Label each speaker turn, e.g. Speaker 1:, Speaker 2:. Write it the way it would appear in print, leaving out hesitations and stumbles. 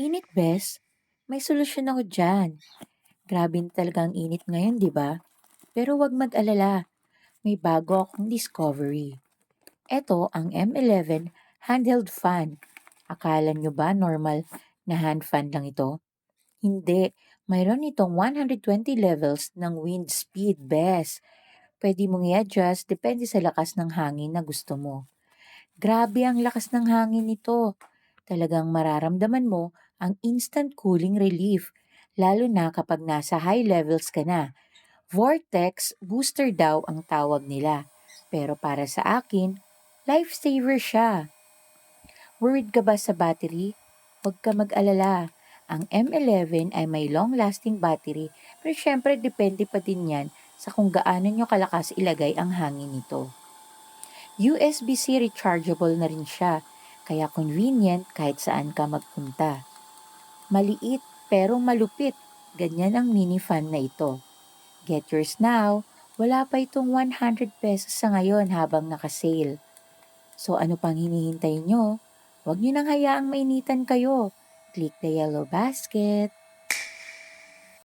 Speaker 1: Init, bes? May solusyon ako dyan. Grabe na talaga ang init ngayon, di ba? Pero wag mag-alala, may bago akong discovery. Ito ang M11 handheld fan. Akala nyo ba normal na hand fan lang ito? Hindi. Mayroon itong 120 levels ng wind speed, bes. Pwede mong i-adjust depende sa lakas ng hangin na gusto mo. Grabe ang lakas ng hangin nito. Talagang mararamdaman mo ang instant cooling relief, lalo na kapag nasa high levels ka na. Vortex booster daw ang tawag nila. Pero para sa akin, lifesaver siya. Worried ka ba sa battery? Huwag ka mag-alala. Ang M11 ay may long-lasting battery, pero syempre depende pa din yan sa kung gaano nyo kalakas ilagay ang hangin nito. USB-C rechargeable na rin siya, kaya convenient kahit saan ka magpunta. Maliit pero malupit, ganyan ang mini fan na ito. Get yours now, wala pa itong 100 pesos sa ngayon habang naka-sale. So ano pang hinihintay nyo? Huwag nyo nang hayaang mainitan kayo. Click the yellow basket.